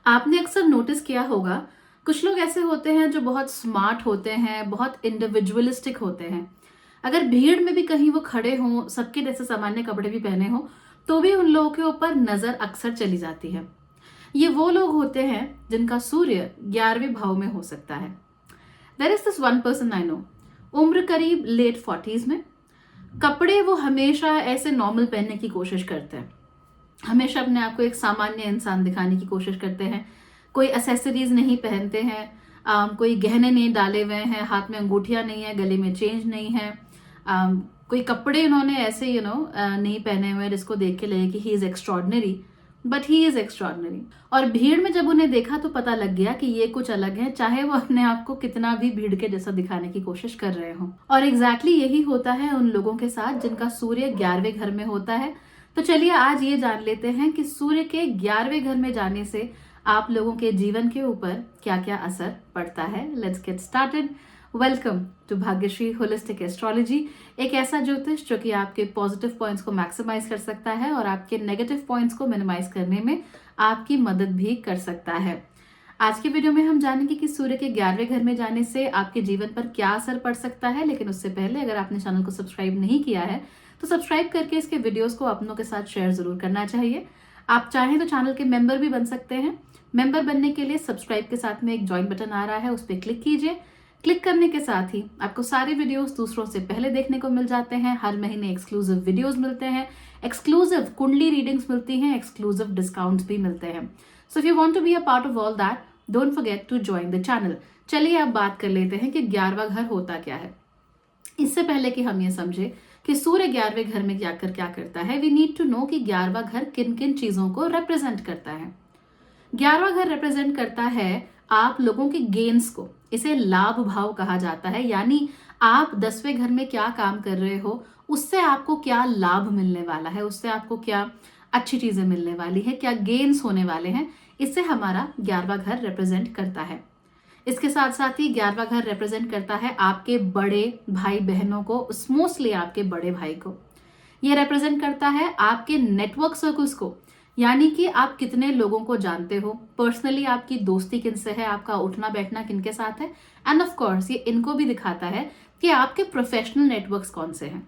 आपने अक्सर नोटिस किया होगा, कुछ लोग ऐसे होते हैं जो बहुत स्मार्ट होते हैं, बहुत इंडिविजुअलिस्टिक होते हैं। अगर भीड़ में भी कहीं वो खड़े हों, सबके जैसे सामान्य कपड़े भी पहने हों, तो भी उन लोगों के ऊपर नजर अक्सर चली जाती है। ये वो लोग होते हैं जिनका सूर्य 11वें भाव में हो सकता है। There is this one person I know, उम्र करीब लेट 40s में। कपड़े वो हमेशा ऐसे नॉर्मल पहनने की कोशिश करते हैं, हमेशा अपने आप को एक सामान्य इंसान दिखाने की कोशिश करते हैं। कोई एसेसरीज नहीं पहनते हैं, कोई गहने नहीं डाले हुए हैं, हाथ में अंगूठियां नहीं है, गले में चेंज नहीं है, कोई कपड़े इन्होंने ऐसे नहीं पहने हुए जिसको देख के लगे कि he is extraordinary, but he is extraordinary. और भीड़ में जब उन्हें देखा तो पता लग गया कि ये कुछ अलग है, चाहे वो अपने आप को कितना भी भीड़ के जैसा दिखाने की कोशिश कर रहे हो। और एग्जैक्टली यही होता है उन लोगों के साथ जिनका सूर्य 11वें घर में होता है। तो चलिए आज ये जान लेते हैं कि सूर्य के 11वें घर में जाने से आप लोगों के जीवन के ऊपर क्या क्या असर पड़ता है। Let's get started. Welcome to Bhagyashree holistic astrology, एक ऐसा ज्योतिष जो कि आपके पॉजिटिव पॉइंट्स को मैक्सिमाइज कर सकता है और आपके नेगेटिव पॉइंट्स को मिनिमाइज करने में आपकी मदद भी कर सकता है। आज के वीडियो में हम जानेंगे कि सूर्य के 11वें घर में जाने से आपके जीवन पर क्या असर पड़ सकता है। लेकिन उससे पहले अगर आपने चैनल को सब्सक्राइब नहीं किया है तो सब्सक्राइब करके इसके वीडियोस को अपनों के साथ शेयर जरूर करना चाहिए। आप चाहें तो चैनल के मेंबर भी बन सकते हैं। मेंबर बनने के लिए सब्सक्राइब के साथ में एक ज्वाइन बटन आ रहा है, उस पर क्लिक कीजिए। क्लिक करने के साथ ही आपको सारे वीडियोस दूसरों से पहले देखने को मिल जाते हैं। हर महीने एक्सक्लूसिव वीडियोस मिलते हैं, एक्सक्लूसिव कुंडली रीडिंग्स मिलती हैं, एक्सक्लूसिव डिस्काउंट्स भी मिलते हैं। So if you want to be a part of all that, don't forget to join the channel. चलिए अब बात कर लेते हैं कि 11वां घर होता क्या है। इससे पहले कि हम ये समझे कि सूर्य 11वें घर में जाकर क्या करता है, वी नीड टू नो कि 11वां घर किन किन चीजों को रिप्रेजेंट करता है। 11वां घर रिप्रेजेंट करता है आप लोगों के गेन्स को। इसे लाभ भाव कहा जाता है, यानी आप 10वें घर में क्या काम कर रहे हो, उससे आपको क्या लाभ मिलने वाला है, उससे आपको क्या अच्छी चीजें मिलने वाली है, क्या गेन्स होने वाले हैं, इससे हमारा 11वां घर रिप्रेजेंट करता है। इसके साथ साथ ही 11वां घर रिप्रेजेंट करता है आपके बड़े भाई बहनों को, मोस्टली आपके बड़े भाई को। यह रिप्रेजेंट करता है आपके नेटवर्क सर्कल्स को, यानी कि आप कितने लोगों को जानते हो, पर्सनली आपकी दोस्ती किनसे है, आपका उठना बैठना किनके साथ है। एंड ऑफ कोर्स ये इनको भी दिखाता है कि आपके प्रोफेशनल नेटवर्क्स कौन से हैं।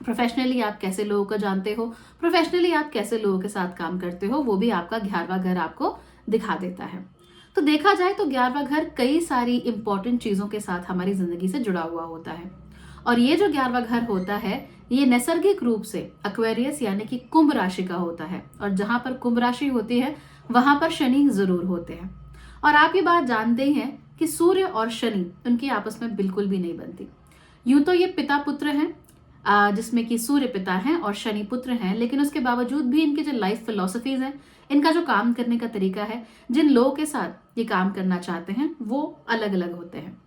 प्रोफेशनली आप कैसे लोगों को जानते हो, प्रोफेशनली आप कैसे लोगों के साथ काम करते हो, वो भी आपका 11वां घर आपको दिखा देता है। तो देखा जाए तो 11वां घर कई सारी इंपॉर्टेंट चीजों के साथ हमारी जिंदगी से जुड़ा हुआ होता है। और ये जो 11वां घर होता है, ये नैसर्गिक रूप से एक्वेरियस यानी कि कुंभ राशि का होता है। और जहां पर कुंभ राशि होती है वहां पर शनि जरूर होते हैं। और आप ये बात जानते ही हैं कि सूर्य और शनि उनकी आपस में बिल्कुल भी नहीं बनती। यूं तो ये पिता पुत्र हैं, जिसमें कि सूर्य पिता हैं और शनि पुत्र हैं, लेकिन उसके बावजूद भी इनकी जो लाइफ फिलोसफीज हैं, इनका जो काम करने का तरीका है, जिन लोगों के साथ ये काम करना चाहते हैं, वो अलग अलग होते हैं।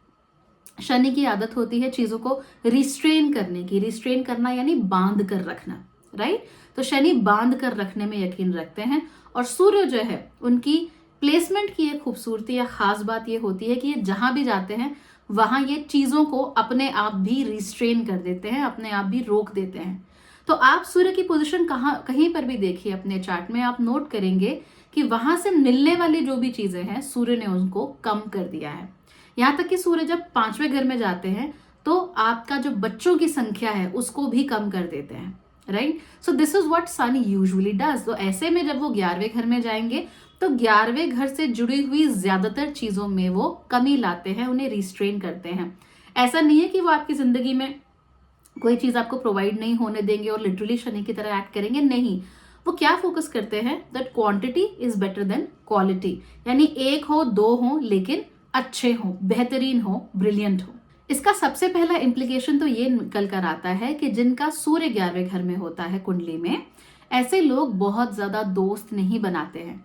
शनि की आदत होती है चीजों को रिस्ट्रेन करने की। रिस्ट्रेन करना यानी बांध कर रखना, राइट। तो शनि बांध कर रखने में यकीन रखते हैं। और सूर्य जो है, उनकी प्लेसमेंट की एक खूबसूरती या खास बात ये होती है कि ये जहां भी जाते हैं वहां ये चीजों को अपने आप भी रिस्ट्रेन कर देते हैं, अपने आप भी रोक देते हैं। तो आप सूर्य की पोजीशन कहीं पर भी देखिए अपने चार्ट में, आप नोट करेंगे कि वहां से मिलने वाली जो भी चीजें हैं, सूर्य ने उनको कम कर दिया है। यहां तक कि सूर्य जब 5वें घर में जाते हैं तो आपका जो बच्चों की संख्या है उसको भी कम कर देते हैं, right. So this is what sun usually does. तो ऐसे में जब वो 11वें घर में जाएंगे तो 11वें घर से जुड़ी हुई ज्यादातर चीजों में वो कमी लाते हैं, उन्हें रिस्ट्रेन करते हैं। ऐसा नहीं है कि वो आपकी जिंदगी में कोई चीज आपको प्रोवाइड नहीं होने देंगे और लिटरली शनि की तरह एक्ट करेंगे, नहीं। वो क्या फोकस करते हैं, that quantity is better than quality, यानी एक हो दो हो लेकिन अच्छे हो, बेहतरीन हो, ब्रिलियंट हो। इसका सबसे पहला इम्प्लीकेशन तो ये निकल कर आता है कि जिनका सूर्य 11वें घर में होता है कुंडली में, ऐसे लोग बहुत ज्यादा दोस्त नहीं बनाते हैं।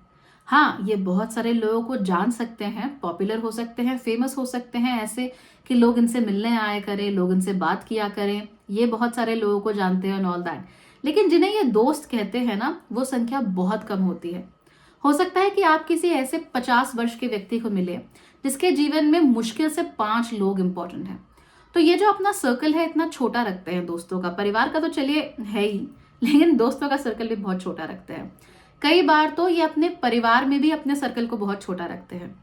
हाँ, ये बहुत सारे लोगों को जान सकते हैं, पॉपुलर हो सकते हैं, फेमस हो सकते हैं, ऐसे कि लोग इनसे मिलने आया करें, लोग इनसे बात किया करें, ये बहुत सारे लोगों को जानते हैं ऑल दैट। लेकिन जिन्हें ये दोस्त कहते हैं ना, वो संख्या बहुत कम होती है। हो सकता है कि आप किसी ऐसे 50 वर्ष के व्यक्ति को मिले जिसके जीवन में मुश्किल से 5 लोग इंपॉर्टेंट हैं। तो ये जो अपना सर्कल है इतना छोटा रखते हैं दोस्तों का। परिवार का तो चलिए है ही, लेकिन दोस्तों का सर्कल भी बहुत छोटा रखते हैं। कई बार तो ये अपने परिवार में भी अपने सर्कल को बहुत छोटा रखते हैं।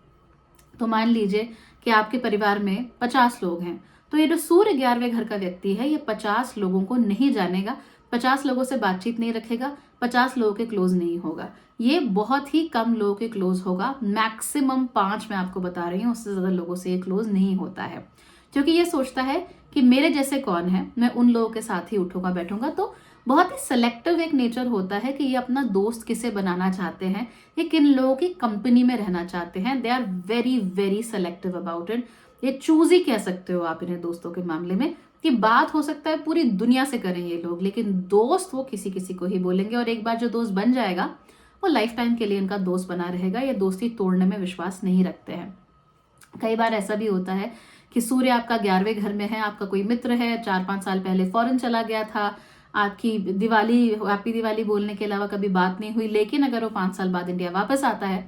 तो मान लीजिए कि आपके परिवार में 50 लोग हैं, तो ये जो सूर्य 11वें घर का व्यक्ति है, ये 50 लोगों को नहीं जानेगा, 50 लोगों से बातचीत नहीं रखेगा, 50 लोगों के क्लोज नहीं होगा। ये बहुत ही कम लोगों के क्लोज होगा, मैक्सिमम 5 मैं आपको बता रही हूँ, उससे ज्यादा लोगों से ये क्लोज नहीं होता है, क्योंकि ये सोचता है कि मेरे जैसे कौन है, मैं उन लोगों के साथ ही उठूंगा बैठूंगा। तो बहुत ही सेलेक्टिव एक नेचर होता है कि ये अपना दोस्त किसे बनाना चाहते हैं, ये किन लोगों की कंपनी में रहना चाहते हैं। They are very very selective about it. ये चूजी कह सकते हो आप इन्हें दोस्तों के मामले में, कि बात हो सकता है पूरी दुनिया से करें ये लोग, लेकिन दोस्त वो किसी किसी को ही बोलेंगे, और एक बार जो दोस्त बन जाएगा वो लाइफ टाइम के लिए इनका दोस्त बना रहेगा। ये दोस्ती तोड़ने में विश्वास नहीं रखते हैं। कई बार ऐसा भी होता है कि सूर्य आपका 11वें घर में है, आपका कोई मित्र है, 4-5 साल पहले फॉरेन चला गया था, आपकी दिवाली हैप्पी दिवाली बोलने के अलावा कभी बात नहीं हुई, लेकिन अगर वो 5 साल बाद इंडिया वापस आता है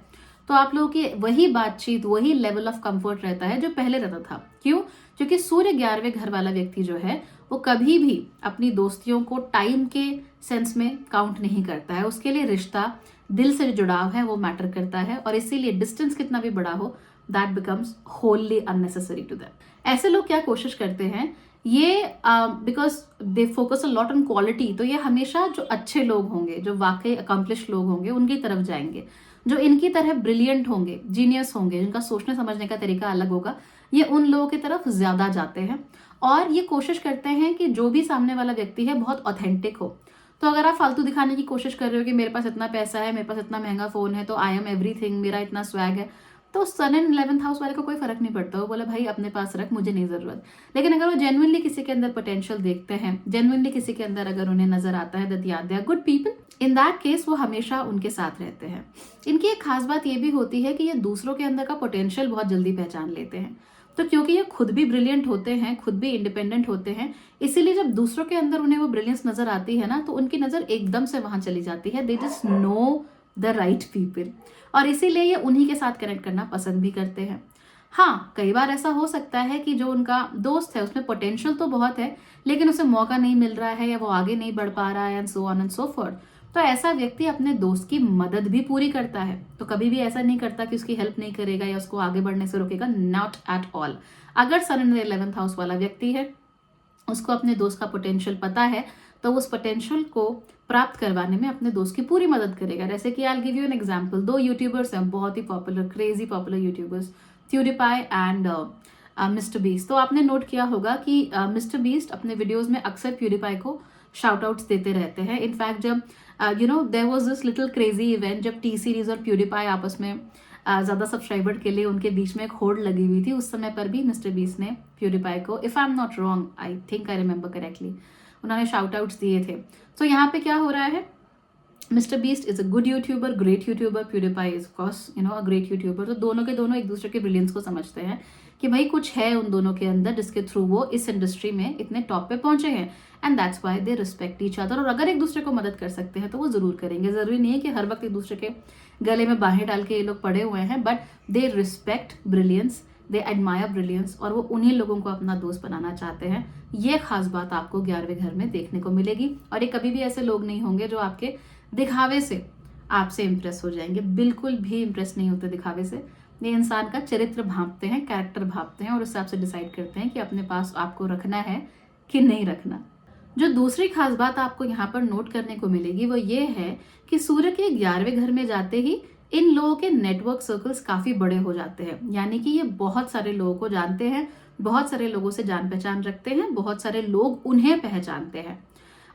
तो आप लोगों की वही बातचीत, वही लेवल ऑफ कंफर्ट रहता है जो पहले रहता था। क्यों? क्योंकि सूर्य 11वें घर वाला व्यक्ति जो है वो कभी भी अपनी दोस्तियों को टाइम के सेंस में काउंट नहीं करता है। उसके लिए रिश्ता, दिल से जुड़ाव है, वो मैटर करता है, और इसीलिए डिस्टेंस कितना भी बड़ा हो, that becomes wholly unnecessary to them. ऐसे लोग क्या कोशिश करते हैं, ये because they focus a lot on quality, तो ये हमेशा जो अच्छे लोग होंगे, जो वाकई अकम्पलिश लोग होंगे, उनकी तरफ जाएंगे। जो इनकी तरह ब्रिलियंट होंगे, जीनियस होंगे, जिनका सोचने समझने का तरीका अलग होगा, ये उन लोगों की तरफ ज्यादा जाते हैं, और ये कोशिश करते हैं कि जो भी सामने वाला व्यक्ति है बहुत ऑथेंटिक हो। तो अगर आप फालतू दिखाने की कोशिश कर रहे हो कि मेरे पास इतना पैसा है, मेरे पास इतना महंगा फोन है, तो आई एम एवरीथिंग, मेरा इतना स्वैग है, तो सन इन 11th हाउस वाले को कोई फर्क नहीं पड़ता। वो बोला भाई अपने पास रख, मुझे नहीं जरूरत। लेकिन अगर वो जेन्युइनली किसी के अंदर पोटेंशियल देखते हैं, जेन्युइनली किसी के अंदर अगर उन्हें नजर आता है that they are good people, in that case वो हमेशा उनके साथ रहते हैं। इनकी एक खास बात ये भी होती है कि ये दूसरों के अंदर का पोटेंशियल बहुत जल्दी पहचान लेते हैं। तो क्योंकि ये खुद भी ब्रिलियंट होते हैं, खुद भी इंडिपेंडेंट होते हैं, इसीलिए जब दूसरों के अंदर उन्हें वो ब्रिलियंस नजर आती है ना, तो उनकी नजर एकदम से वहां चली जाती है। They just know the right people, और इसीलिए ये उन्हीं के साथ कनेक्ट करना पसंद भी करते हैं। हाँ, कई बार ऐसा हो सकता है कि जो उनका दोस्त है उसमें पोटेंशियल तो बहुत है, लेकिन उसे मौका नहीं मिल रहा है, या वो आगे नहीं बढ़ पा रहा है, and so on and so fourth. तो ऐसा व्यक्ति अपने दोस्त की मदद भी पूरी करता है। तो कभी भी ऐसा नहीं करता कि उसकी हेल्प नहीं करेगा या उसको आगे बढ़ने से रोकेगा, नॉट एट ऑल। अगर सन इन 11th हाउस वाला व्यक्ति है, उसको अपने दोस्त का पोटेंशियल पता है, तो उस पोटेंशियल को प्राप्त करवाने में अपने दोस्त की पूरी मदद करेगा। जैसे कि I give you an example, 2 YouTubers हैं बहुत ही popular, crazy popular YouTubers, PewDiePie and Mr Beast. तो आपने नोट किया होगा कि मिस्टर बीस्ट अपने वीडियोस में अक्सर प्यूडीपाई को शाउट आउट्स देते रहते हैं। इनफैक्ट जब there was this little crazy event, जब टी सीरीज और प्यूडीपाई आपस में ज्यादा सब्सक्राइबर के लिए उनके बीच में एक होड़ लगी हुई थी, उस समय पर भी मिस्टर बीस्ट ने प्यूडीपाई को, if I am not wrong, I think I remember correctly, उन्होंने शाउट आउट्स दिए थे। तो यहाँ पे क्या हो रहा है, mister beast is a good YouTuber, great YouTuber, PewDiePie is course a great YouTuber. तो दोनों के दोनों एक दूसरे के ब्रिलियंस को समझते हैं कि भाई कुछ है उन दोनों के अंदर जिसके थ्रू वो इस इंडस्ट्री में इतने टॉप पे पहुंचे हैं, and that's why they respect each other. और अगर एक दूसरे को मदद कर सकते हैं तो वो जरूर करेंगे। जरूरी नहीं है कि हर वक्त एक दूसरे के गले में बाहें डाल के ये लोग पड़े हुए हैं, but they respect brilliance, they admire brilliance, और वो उन्हीं लोगों को अपना दोस्त बनाना चाहते हैं। ये खास बात आपको 11वें घर में देखने को मिलेगी, और ये कभी भी ऐसे लोग नहीं होंगे जो आपके दिखावे से आपसे इंप्रेस हो जाएंगे। बिल्कुल भी इंप्रेस नहीं होते दिखावे से। ये इंसान का चरित्र भांपते हैं, कैरेक्टर भांपते हैं, और उस हिसाब से डिसाइड करते हैं कि अपने पास आपको रखना है कि नहीं रखना। जो दूसरी खास बात आपको यहाँ पर नोट करने को मिलेगी वो ये है कि सूर्य के 11वें घर में जाते ही इन लोगों के नेटवर्क सर्कल्स काफी बड़े हो जाते हैं। यानी कि ये बहुत सारे लोगों को जानते हैं, बहुत सारे लोगों से जान पहचान रखते हैं, बहुत सारे लोग उन्हें पहचानते हैं।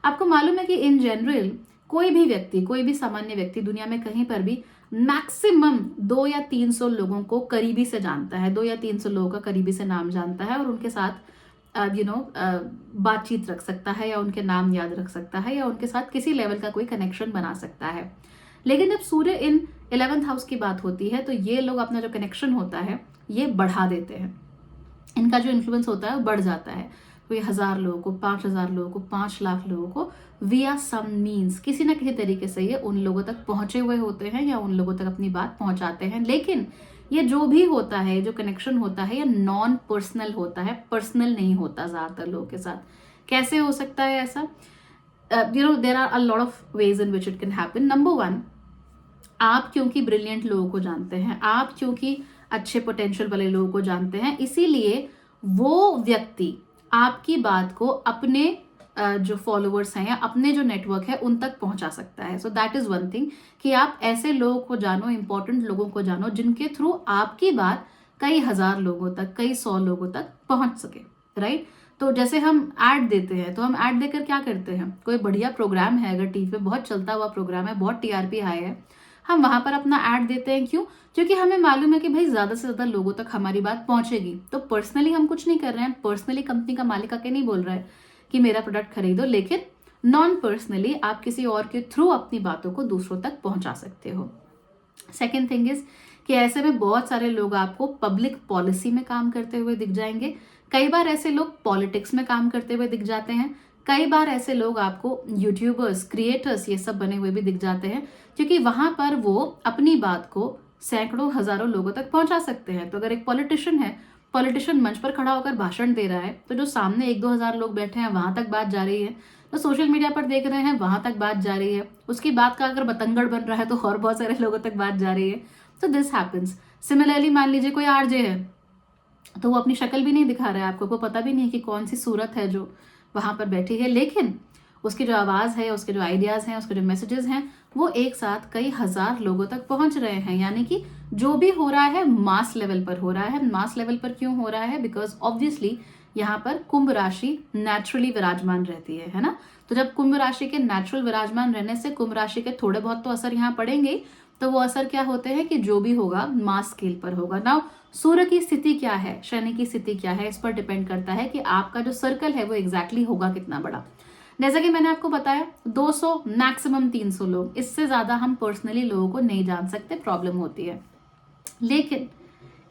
आपको मालूम है कि इन जनरल कोई भी व्यक्ति, कोई भी सामान्य व्यक्ति दुनिया में कहीं पर भी मैक्सिमम 200 या 300 लोगों को करीबी से जानता है, 200 या 300 लोगों का करीबी से नाम जानता है, और उनके साथ बातचीत रख सकता है, या उनके नाम याद रख सकता है, या उनके साथ किसी लेवल का कोई कनेक्शन बना सकता है। लेकिन जब सूर्य इन 11th हाउस की बात होती है तो ये लोग अपना जो कनेक्शन होता है ये बढ़ा देते हैं। इनका जो इन्फ्लुएंस होता है वो बढ़ जाता है। कोई 1000 लोगों को, 5000 लोगों को, 5 लाख लोगों को विया सम मीन्स किसी ना किसी तरीके से ये उन लोगों तक पहुंचे हुए होते हैं, या उन लोगों तक अपनी बात पहुंचाते हैं। लेकिन ये जो भी होता है, जो कनेक्शन होता है, ये नॉन पर्सनल होता है, पर्सनल नहीं होता ज्यादातर लोगों के साथ। कैसे हो सकता है ऐसा? There are a lot of ways in which it can happen. Number 1, आप क्योंकि ब्रिलियंट लोगों को जानते हैं, आप क्योंकि अच्छे पोटेंशियल वाले लोगों को जानते हैं, इसीलिए वो व्यक्ति आपकी बात को अपने जो फॉलोअर्स हैं या अपने जो नेटवर्क है उन तक पहुंचा सकता है. So that is one thing कि आप ऐसे लोगों को जानो, इंपॉर्टेंट लोगों को जानो जिनके थ्रू आपकी बात कई हजार लोगों तक, कई 100 लोगों तक पहुंच सके. राइट. तो जैसे हम ऐड देते हैं, तो हम ऐड देकर क्या करते हैं, कोई बढ़िया प्रोग्राम है, अगर टीवी पे बहुत चलता हुआ प्रोग्राम है, बहुत टीआरपी हाई है, हम वहां पर अपना ऐड देते हैं. क्यों? क्योंकि हमें मालूम है कि भाई ज्यादा से ज्यादा लोगों तक हमारी बात पहुंचेगी. तो पर्सनली हम कुछ नहीं कर रहे हैं, पर्सनली कंपनी का मालिक आके नहीं बोल रहा है कि मेरा प्रोडक्ट खरीदो, लेकिन नॉन पर्सनली आप किसी और के थ्रू अपनी बातों को दूसरों तक पहुंचा सकते हो. सेकेंड थिंग इज कि ऐसे में बहुत सारे लोग आपको पब्लिक पॉलिसी में काम करते हुए दिख जाएंगे. कई बार ऐसे लोग पॉलिटिक्स में काम करते हुए दिख जाते हैं. कई बार ऐसे लोग आपको यूट्यूबर्स, क्रिएटर्स, ये सब बने हुए भी दिख जाते हैं, क्योंकि वहां पर वो अपनी बात को सैकड़ों हजारों लोगों तक पहुंचा सकते हैं. तो अगर एक पॉलिटिशियन है, पॉलिटिशियन मंच पर खड़ा होकर भाषण दे रहा है, तो जो सामने 1-2 हजार लोग बैठे हैं वहां तक बात जा रही है, तो सोशल मीडिया पर देख रहे हैं वहां तक बात जा रही है, उसकी बात का अगर बतंगड़ बन रहा है तो और बहुत सारे लोगों तक बात जा रही है. तो दिस हैपेंस. सिमिलरली मान लीजिए कोई आरजे है, तो वो अपनी शक्ल भी नहीं दिखा रहा है आपको, वो पता भी नहीं कि कौन सी सूरत है जो वहां पर बैठी है, लेकिन उसकी जो आवाज है, उसके जो आइडियाज हैं, उसके जो मैसेजेस हैं, वो एक साथ कई हजार लोगों तक पहुंच रहे हैं. यानी कि जो भी हो रहा है मास लेवल पर हो रहा है. मास लेवल पर क्यों हो रहा है? बिकॉज ऑब्वियसली यहाँ पर कुंभ राशि नेचुरली विराजमान रहती है ना. तो जब कुंभ राशि के नेचुरल विराजमान रहने से कुंभ राशि के थोड़े बहुत तो असर यहाँ पड़ेंगे, तो वो असर क्या होते हैं कि जो भी होगा मास स्केल पर होगा. नाउ सूर्य की स्थिति क्या है, शनि की स्थिति क्या है, इस पर डिपेंड करता है कि आपका जो सर्कल है वो एग्जैक्टली होगा कितना बड़ा. जैसा कि मैंने आपको बताया 200 मैक्सिमम 300 लोग, इससे ज्यादा हम पर्सनली लोगों को नहीं जान सकते, प्रॉब्लम होती है. लेकिन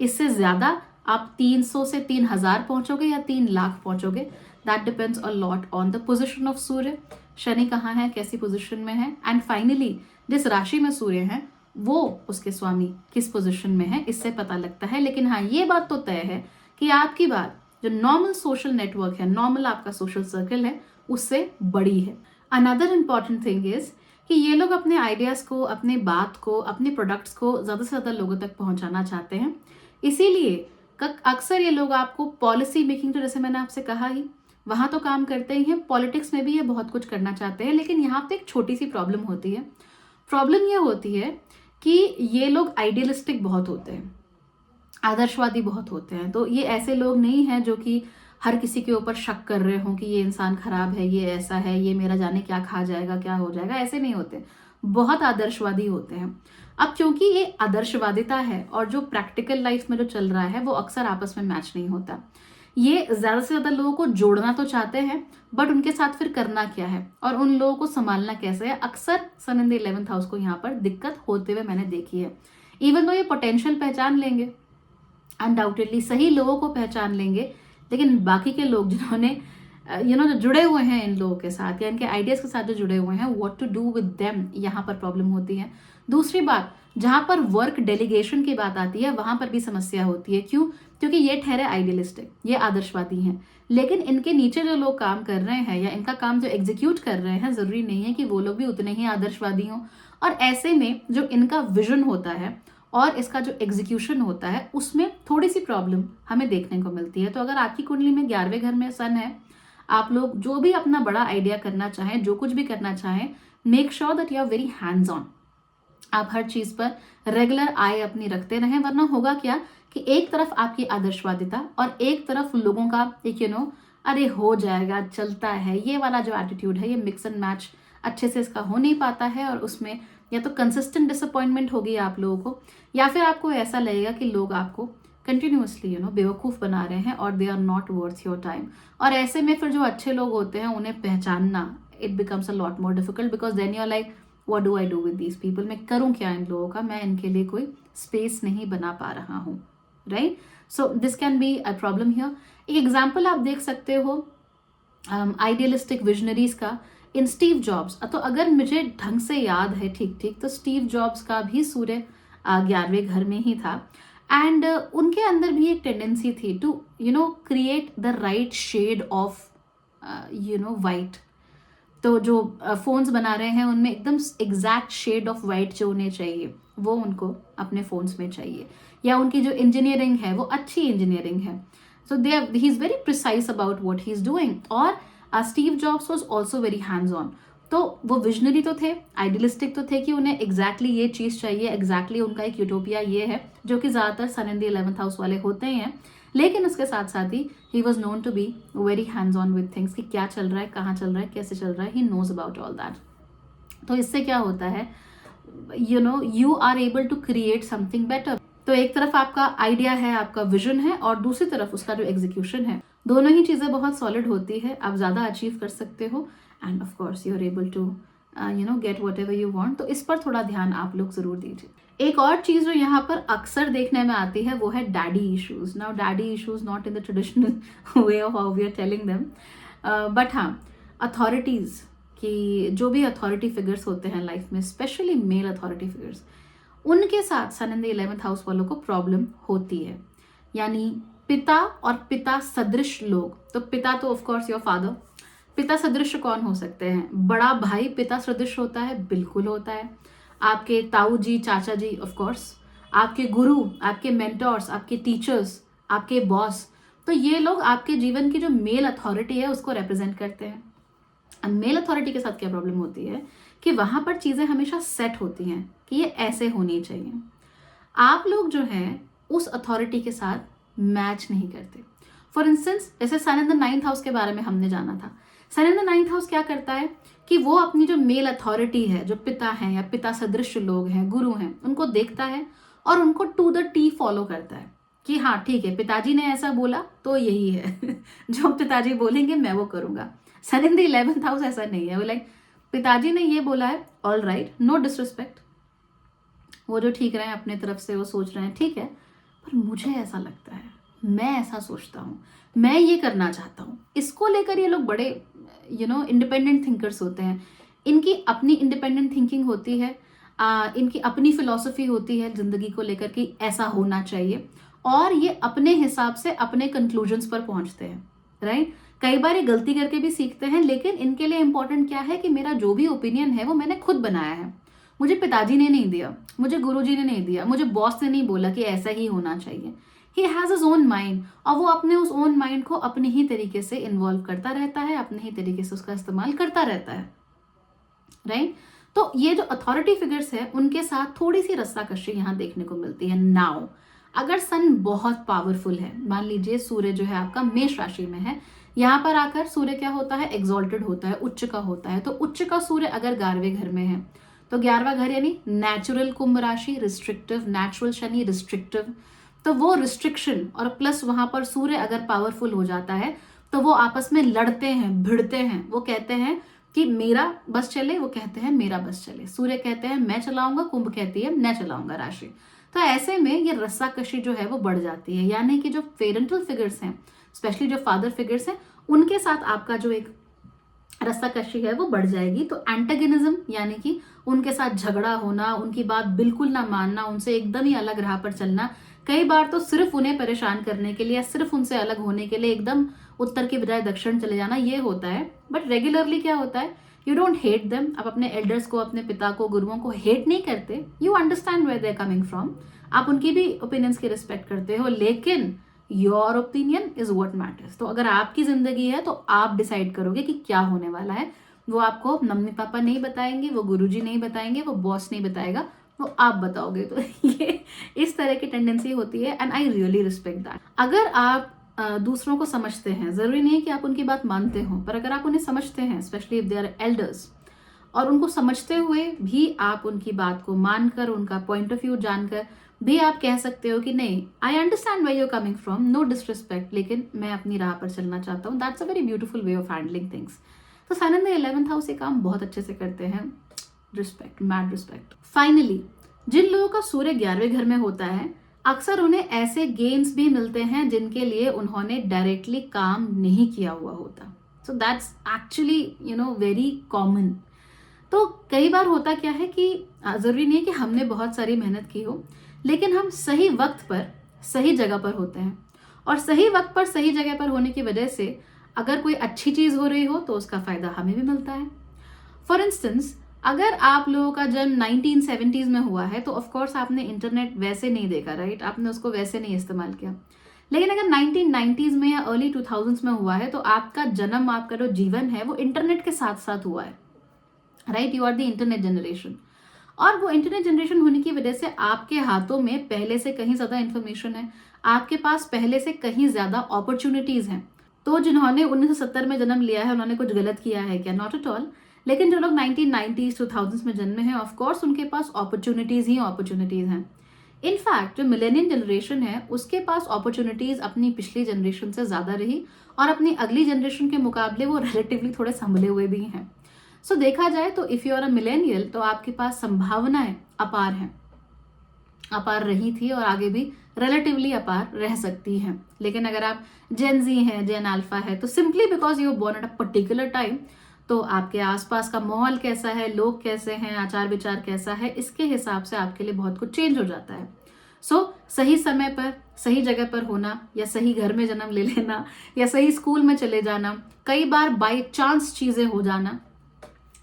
इससे ज्यादा आप 300 से 3000 पहुंचोगे या 3 लाख पहुंचोगे, that depends a lot on the position of Surya. Shani कहाँ है, कैसी पोजिशन में है, एंड फाइनली जिस राशि में सूर्य है वो उसके स्वामी किस पोजिशन में है, इससे पता लगता है. लेकिन हाँ, ये बात तो तय है कि आपकी बात जो नॉर्मल सोशल नेटवर्क है, नॉर्मल आपका सोशल सर्कल है, उससे बड़ी है. अनदर इंपॉर्टेंट थिंग इज कि ये लोग अपने आइडियाज को, अपने बात को, अपने प्रोडक्ट्स को ज्यादा से ज्यादा लोगों तक पहुंचाना चाहते हैं. इसीलिए अक्सर ये लोग आपको पॉलिसी मेकिंग, तो जैसे मैंने आपसे कहा ही, वहां तो काम करते ही हैं, पॉलिटिक्स में भी ये बहुत कुछ करना चाहते हैं. लेकिन यहाँ पे एक छोटी सी प्रॉब्लम होती है. प्रॉब्लम ये होती है कि ये लोग आइडियलिस्टिक बहुत होते हैं, आदर्शवादी बहुत होते हैं. तो ये ऐसे लोग नहीं हैं जो कि हर किसी के ऊपर शक कर रहे हों कि ये इंसान खराब है, ये ऐसा है, ये मेरा जाने क्या खा जाएगा, क्या हो जाएगा. ऐसे नहीं होते, बहुत आदर्शवादी होते हैं. अब क्योंकि ये आदर्शवादिता है और जो प्रैक्टिकल लाइफ में जो चल रहा है वो अक्सर आपस में मैच नहीं होता. ये ज्यादा से ज्यादा लोगों को जोड़ना तो चाहते हैं, बट उनके साथ फिर करना क्या है और उन लोगों को संभालना कैसे है, अक्सर सन इन द 11th हाउस को यहाँ पर दिक्कत होते हुए मैंने देखी है. इवन दो ये पोटेंशियल पहचान लेंगे, अनडाउटेडली सही लोगों को पहचान लेंगे, लेकिन बाकी के लोग जिन्होंने जो जुड़े हुए हैं इन लोगों के साथ या इनके आइडियाज के साथ जो जुड़े हुए हैं, what to do with them, यहाँ पर प्रॉब्लम होती है. दूसरी बात, जहां पर वर्क डेलीगेशन की बात आती है वहां पर भी समस्या होती है. क्यों? क्योंकि ये ठहरे आइडियलिस्टिक, ये आदर्शवादी हैं, लेकिन इनके नीचे जो लोग काम कर रहे हैं या इनका काम जो एग्जीक्यूट कर रहे हैं, जरूरी नहीं है कि वो लोग भी उतने ही आदर्शवादी हों. और ऐसे में जो इनका विजन होता है और इसका जो एग्जीक्यूशन होता है उसमें थोड़ी सी प्रॉब्लम हमें देखने को मिलती है. तो अगर आपकी कुंडली में 11वें घर में सन है, आप लोग जो भी अपना बड़ा आइडिया करना चाहें, जो कुछ भी करना चाहें, make sure that you are very hands on. आप हर चीज पर रेगुलर आय अपनी रखते रहें, वरना होगा क्या कि एक तरफ आपकी आदर्शवादिता और एक तरफ लोगों का एक अरे हो जाएगा, चलता है, ये वाला जो एटीट्यूड है, ये मिक्स एंड मैच अच्छे से इसका हो नहीं पाता है और उसमें या तो कंसिस्टेंट डिसअपॉइंटमेंट होगी आप लोगों को, या फिर आपको ऐसा लगेगा कि लोग आपको कंटिन्यूअसली बेवकूफ बना रहे हैं और they are not worth your time. और ऐसे में फिर जो अच्छे लोग होते हैं उन्हें पहचानना, it becomes a lot more difficult, because then you are like what do I do with these people, मैं करूं क्या इन लोगों का, मैं इनके लिए कोई स्पेस नहीं बना पा रहा हूं. Right. So this can be a problem here. एक एग्जाम्पल आप देख सकते हो आइडियलिस्टिक विजनरीज का इन स्टीव जॉब्स. तो अगर मुझे ढंग से याद है ठीक तो स्टीव जॉब्स का भी सूर्य 11वें घर में ही था, एंड उनके अंदर भी एक टेंडेंसी थी to create the right shade of white. तो जो फ़ोन्स बना रहे हैं उनमें एकदम एग्जैक्ट शेड ऑफ वाइट जो उन्हें चाहिए वो उनको अपने फ़ोन्स में चाहिए, या उनकी जो इंजीनियरिंग है वो अच्छी इंजीनियरिंग है। So they he is very precise about what he is doing. और Steve Jobs was also very hands on. तो वो विजनरी तो थे, आइडियलिस्टिक तो थे कि उन्हें एग्जैक्टली ये चीज़ चाहिए, एग्जैक्टली उनका एक यूटोपिया ये है, जो कि ज़्यादातर सन इन द 11th हाउस वाले होते ही हैं। लेकिन उसके साथ साथ ही was known to be very hands on with things, कि क्या चल रहा है, कहाँ चल रहा है, कैसे चल रहा है, he knows about all that. तो इससे क्या होता है, you are able to create something better. तो एक तरफ आपका आइडिया है, आपका विजन है, और दूसरी तरफ उसका जो एग्जीक्यूशन है, दोनों ही चीज़ें बहुत सॉलिड होती है, आप ज़्यादा अचीव कर सकते हो, and of course you are able to get whatever you want. तो इस पर थोड़ा ध्यान आप लोग ज़रूर दीजिए। एक और चीज़ जो यहाँ पर अक्सर देखने में आती है वो है daddy issues. Now daddy issues not in the traditional way of how we are telling them, but हाँ, अथॉरिटीज़ की जो भी अथॉरिटी फिगर्स होते हैं लाइफ में, स्पेशली मेल अथॉरिटी फिगर्स, उनके साथ सन इन द 11th हाउस वालों को प्रॉब्लम होती है। यानी पिता और पिता सदृश लोग, तो पिता तो ऑफ कोर्स योर फादर, पिता सदृश कौन हो सकते हैं? बड़ा भाई पिता सदृश होता है, बिल्कुल होता है। आपके ताऊ जी, चाचा जी, ऑफ कोर्स, आपके गुरु, आपके मेंटर्स, आपके टीचर्स, आपके बॉस, तो ये लोग आपके जीवन की जो मेल अथॉरिटी है उसको रिप्रेजेंट करते हैं। मेल अथॉरिटी के साथ क्या प्रॉब्लम होती है कि वहां पर चीजें हमेशा सेट होती हैं कि ये ऐसे होनी चाहिए। आप लोग जो हैं उस अथॉरिटी के साथ मैच नहीं करते। फॉर इंस्टेंस, जैसे सन इन द 9th हाउस के बारे में हमने जाना था। सन इन द 9th हाउस क्या करता है कि वो अपनी जो मेल अथॉरिटी है, जो पिता हैं या पिता सदृश लोग हैं, गुरु हैं, उनको देखता है और उनको टू द टी फॉलो करता है कि हाँ ठीक है, पिताजी ने ऐसा बोला तो यही है जो पिताजी बोलेंगे मैं वो करूंगा। सन इन द 11th हाउस ऐसा नहीं है। वो लाइक पिताजी ने ये बोला है, ऑल राइट, नो डिसरिस्पेक्ट, वो जो ठीक रहे हैं अपने तरफ से, वो सोच रहे हैं ठीक है, पर मुझे ऐसा लगता है, मैं ऐसा सोचता हूँ, मैं ये करना चाहता हूँ। इसको लेकर ये लोग बड़े इंडिपेंडेंट थिंकर्स होते हैं। इनकी अपनी इंडिपेंडेंट थिंकिंग होती है, इनकी अपनी फिलॉसफी होती है जिंदगी को लेकर कि ऐसा होना चाहिए, और ये अपने हिसाब से अपने कंक्लूजन्स पर पहुंचते हैं, राइट। कई बार ये गलती करके भी सीखते हैं, लेकिन इनके लिए इंपॉर्टेंट क्या है कि मेरा जो भी ओपिनियन है वो मैंने खुद बनाया है, मुझे पिताजी ने नहीं दिया, मुझे गुरुजी ने नहीं दिया, मुझे बॉस ने नहीं बोला कि ऐसा ही होना चाहिए। He has his own mind, और वो अपने उस ओन माइंड को अपने ही तरीके से इन्वॉल्व करता रहता है, अपने ही तरीके से उसका इस्तेमाल करता रहता है, राइट। तो ये जो अथॉरिटी फिगर्स है उनके साथ थोड़ी सी रस्साकशी यहाँ देखने को मिलती है। नाउ अगर सन बहुत पावरफुल है, मान लीजिए सूर्य जो है आपका मेष राशि में है, यहाँ पर आकर सूर्य क्या होता है, एग्जॉल्टेड होता है, उच्च का होता है। तो उच्च का सूर्य अगर 11वें घर में है, तो 11वां घर यानी नेचुरल कुंभ राशि रिस्ट्रिक्टिव, नेचुरल शनि रिस्ट्रिक्टिव, तो वो रिस्ट्रिक्शन और प्लस वहां पर सूर्य अगर पावरफुल हो जाता है तो वो आपस में लड़ते हैं, भिड़ते हैं। वो कहते हैं कि मेरा बस चले, वो कहते हैं मेरा बस चले। सूर्य कहते हैं मैं चलाऊंगा, कुंभ कहती है मैं चलाऊंगा राशि। तो ऐसे में ये रस्साकशी जो है वो बढ़ जाती है। यानी कि जो पेरेंटल फिगर्स हैं, स्पेशली जो फादर फिगर्स हैं, उनके साथ आपका जो एक रस्साकशी है वो बढ़ जाएगी। तो एंटागनिज्म यानी कि उनके साथ झगड़ा होना, उनकी बात बिल्कुल ना मानना, उनसे एकदम ही अलग राह पर चलना, कई बार तो सिर्फ उन्हें परेशान करने के लिए या सिर्फ उनसे अलग होने के लिए एकदम उत्तर की बजाय दक्षिण चले जाना, ये होता है। बट रेगुलरली क्या होता है, यू डोंट हेट देम। आप अपने एल्डर्स को, अपने पिता को, गुरुओं को हेट नहीं करते, you understand where they are coming from, आप उनकी भी ओपिनियंस की रिस्पेक्ट करते हो, लेकिन your opinion is what matters. तो अगर आपकी जिंदगी है तो आप डिसाइड करोगे कि क्या होने वाला है। वो आपको मम्मी पापा नहीं बताएंगे, वो गुरुजी नहीं बताएंगे, वो बॉस नहीं बताएगा, वो आप बताओगे। तो ये इस तरह की टेंडेंसी होती है, and I really respect that. अगर आप दूसरों को समझते हैं, जरूरी नहीं है कि आप उनकी बात मानते हो, पर अगर आप उन्हें समझते हैं, specially if they are elders, और उनको समझते हुए भी आप उनकी बात को मानकर, उनका पॉइंट ऑफ व्यू जानकर भी आप कह सकते हो कि नहीं, I understand where you are coming from, no disrespect, लेकिन मैं अपनी राह पर चलना चाहता हूँ। That's a very beautiful way of handling things. तो sun in the 11th house ये काम बहुत अच्छे से करते हैं। Respect, mad respect. फाइनली, जिन लोगों का सूर्य 11वें घर में होता है, अक्सर उन्हें ऐसे गेन्स भी मिलते हैं जिनके लिए उन्होंने डायरेक्टली काम नहीं किया हुआ होता। So that's actually very common. तो कई बार होता क्या है कि जरूरी नहीं है कि हमने बहुत सारी मेहनत की हो, लेकिन हम सही वक्त पर सही जगह पर होते हैं, और सही वक्त पर सही जगह पर होने की वजह से अगर कोई अच्छी चीज हो रही हो तो उसका फायदा हमें भी मिलता है, फॉर इंस्टेंस, अगर आप लोगों का जन्म 1970s में हुआ है तो ऑफकोर्स आपने इंटरनेट वैसे नहीं देखा, राइट? आपने उसको वैसे नहीं इस्तेमाल किया। लेकिन अगर 1990s में या अर्ली 2000s में हुआ है तो आपका जन्म, आपका जो जीवन है वो इंटरनेट के साथ साथ हुआ है, right? You are the internet generation. और वो इंटरनेट जनरेशन होने की वजह से आपके हाथों में पहले से कहीं ज्यादा इंफॉर्मेशन है, आपके पास पहले से कहीं ज्यादा अपॉर्चुनिटीज हैं। तो जिन्होंने 1970 में जन्म लिया है उन्होंने कुछ गलत किया है क्या? Not at all. लेकिन जो लोग 1990s 2000s में जन्मे हैं, ऑफकोर्स उनके पास अपॉर्चुनिटीज ही अपॉर्चुनिटीज हैं। इनफैक्ट जो मिलेनियन जनरेशन है उसके पास अपॉर्चुनिटीज अपनी पिछली जनरेशन से ज्यादा रही, और अपनी अगली जनरेशन के मुकाबले वो रिलेटिवली थोड़े संभले हुए भी हैं। सो देखा जाए तो if you are a millennial तो आपके पास संभावनाएं अपार हैं, अपार रही थी और आगे भी रिलेटिवली अपार रह सकती हैं। लेकिन अगर आप जेन जी हैं, जेन अल्फा है, तो simply because you born at a particular time, तो आपके आसपास का माहौल कैसा है, लोग कैसे हैं, आचार विचार कैसा है, इसके हिसाब से आपके लिए बहुत कुछ चेंज हो जाता है। सो सही समय पर सही जगह पर होना, या सही घर में जन्म ले लेना, या सही स्कूल में चले जाना, कई बार बाई चांस चीजें हो जाना,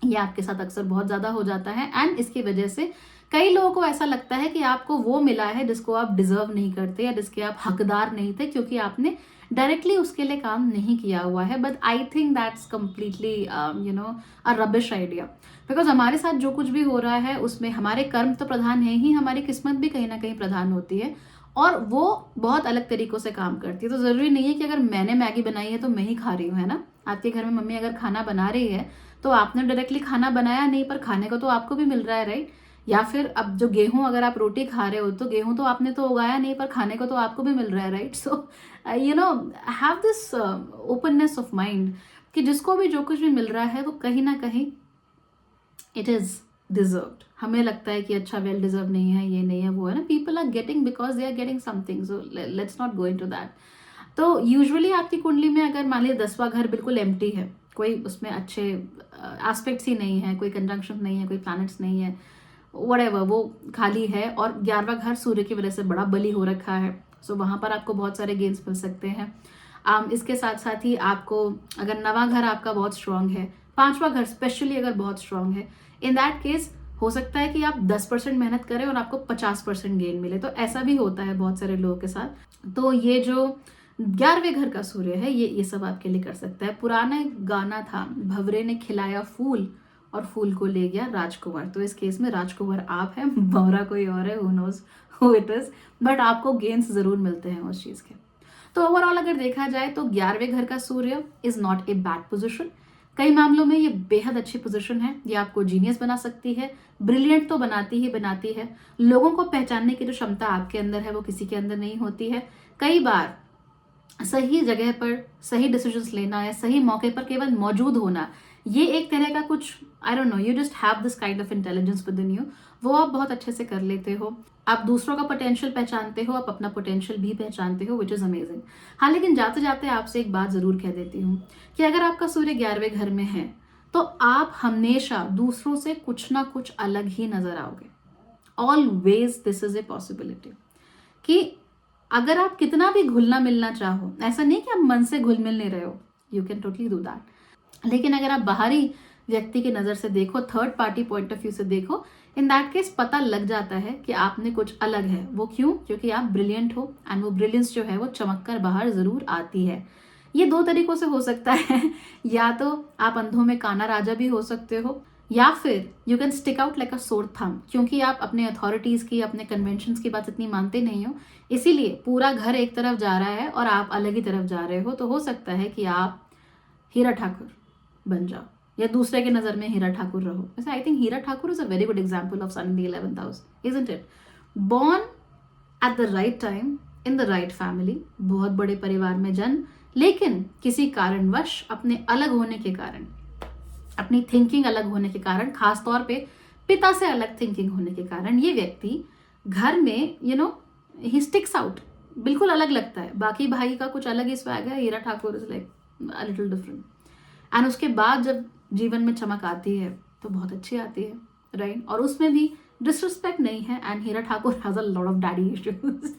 ये आपके साथ अक्सर बहुत ज्यादा हो जाता है। एंड इसकी वजह से कई लोगों को ऐसा लगता है कि आपको वो मिला है जिसको आप डिजर्व नहीं करते या जिसके आप हकदार नहीं थे, क्योंकि आपने डायरेक्टली उसके लिए काम नहीं किया हुआ है। But I think that's completely a rubbish idea, because हमारे साथ जो कुछ भी हो रहा है उसमें हमारे कर्म तो प्रधान है ही, हमारी किस्मत भी कहीं ना कहीं प्रधान होती है, और वो बहुत अलग तरीकों से काम करती है। तो जरूरी नहीं है कि अगर मैंने मैगी बनाई है तो मैं ही खा रही हूँ, है ना? आपके घर में मम्मी अगर खाना बना रही है तो आपने डायरेक्टली खाना बनाया नहीं, पर खाने को तो आपको भी मिल रहा है, राइट? या फिर अब जो गेहूं, अगर आप रोटी खा रहे हो तो गेहूं तो आपने तो उगाया नहीं, पर खाने को तो आपको भी मिल रहा है, right? So have this openness of mind कि जिसको भी जो कुछ भी मिल रहा है वो कहीं ना कहीं इट इज डिजर्व्ड। हमें लगता है कि अच्छा वेल डिजर्व नहीं है, ये नहीं है, वो है ना। People are getting because they are getting something, so let's not go into that. तो यूजुअली आपकी कुंडली में अगर मान लीजिए 10वां घर बिल्कुल एम्प्टी है, कोई उसमें अच्छे एस्पेक्ट्स ही नहीं है, कोई कंजंक्शन नहीं है, कोई प्लैनेट्स नहीं है, व्हाटएवर, वो खाली है, और 11वां घर सूर्य की वजह से बड़ा बली हो रखा है, सो वहां पर आपको बहुत सारे गेन्स मिल सकते हैं। इसके साथ साथ ही आपको अगर 9वां घर आपका बहुत स्ट्रांग है, 5वां घर स्पेशली अगर बहुत स्ट्रांग है, इन दैट केस हो सकता है कि आप 10% मेहनत करें और आपको 50% गेन मिले। तो ऐसा भी होता है बहुत सारे लोगों के साथ। तो ये जो 11वें घर का सूर्य है ये सब आपके लिए कर सकता है। पुराना एक गाना था, भंवरे ने खिलाया फूल और फूल को ले गया राजकुंवर। तो इस केस में राजकुंवर आप हैं, भंवरा कोई और है, who knows who it is, but आपको गेन्स जरूर मिलते हैं उस चीज के। तो ओवरऑल अगर देखा जाए तो 11वें घर का Surya is not a bad position. कई मामलों में ये बेहद अच्छी पोजीशन है, ये आपको जीनियस बना सकती है, ब्रिलियंट तो बनाती ही बनाती है। लोगों को पहचानने की जो क्षमता आपके अंदर है वो किसी के अंदर नहीं होती है। कई बार सही जगह पर सही डिसीजंस लेना या सही मौके पर केवल मौजूद होना, ये एक तरह का कुछ, I don't know, you just have this kind of intelligence with in you, वो आप बहुत अच्छे से कर लेते हो। आप दूसरों का पोटेंशियल पहचानते हो, आप अपना पोटेंशियल भी पहचानते हो, विच इज अमेजिंग। हाँ, लेकिन जाते जाते आपसे एक बात जरूर कह देती हूँ कि अगर आपका सूर्य 11वें घर में है तो आप हमेशा दूसरों से कुछ ना कुछ अलग ही नजर आओगे। Always this is a possibility कि अगर आप कितना भी घुलना मिलना चाहो, ऐसा नहीं कि आप मन से घुल मिल नहीं रहे हो, you can totally do that, लेकिन अगर आप बाहरी व्यक्ति की नजर से देखो, third party point of view से देखो, इन दैट केस पता लग जाता है कि आप में कुछ अलग है। वो क्यों? क्योंकि आप ब्रिलियंट हो, एंड वो ब्रिलियंस जो है वो चमक कर बाहर जरूर आती है। ये दो तरीकों से हो सकता है या तो आप अंधों में काना राजा भी हो सकते हो, या फिर you can stick out like अ सोर थंब, क्योंकि आप अपने अथॉरिटीज की, अपने कन्वेंशन की बात इतनी मानते नहीं हो, इसीलिए पूरा घर एक तरफ जा रहा है और आप अलग ही तरफ जा रहे हो। तो हो सकता है कि आप हीरा ठाकुर बन जाओ या दूसरे के नजर में हीरा ठाकुर रहो। वैसे I think Heera Thakur is a very good example of sun in the 11th house, isn't it? Born at the right time in the right family, बहुत बड़े परिवार में जन्म, लेकिन किसी कारणवश अपने अलग होने के कारण, अपनी थिंकिंग अलग होने के कारण, खासतौर पे पिता से अलग थिंकिंग होने के कारण, ये व्यक्ति घर में ही स्टिक्स आउट, बिल्कुल अलग लगता है। बाकी भाई का कुछ अलग ही स्वैग है, Heera Thakur is like a little different. And उसके बाद जब जीवन में चमक आती है तो बहुत अच्छी आती है, राइट? और उसमें भी डिसरिस्पेक्ट नहीं है, and Heera Thakur has a lot of daddy issues.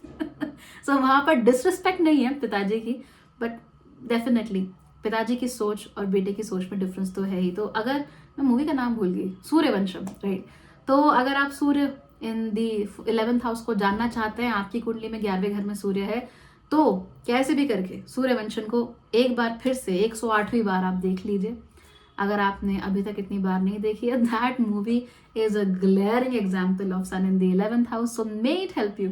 So वहां पर डिसरिस्पेक्ट नहीं है पिताजी की, बट डेफिनेटली पिताजी की सोच और बेटे की सोच में डिफरेंस तो है ही। तो अगर मैं मूवी का नाम भूल गई, सूर्यवंशम, राइट। तो अगर आप सूर्य इन दी 11th हाउस को जानना चाहते हैं, आपकी कुंडली में 11वें घर में सूर्य है, तो कैसे भी करके सूर्यवंशम को एक बार फिर से 108वीं बार आप देख लीजिए। अगर आपने अभी तक इतनी बार नहीं देखी है, that movie is a glaring example of sun in the 11th house, so may it help you.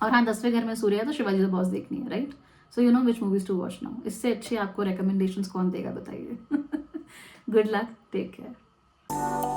और हाँ, 10वें घर में सूर्य है तो शिवाजी द बॉस देखनी है, right. So you know which movies to watch now. इससे अच्छी आपको रिकमेंडेशंस कौन देगा बताइए। Good luck, take care.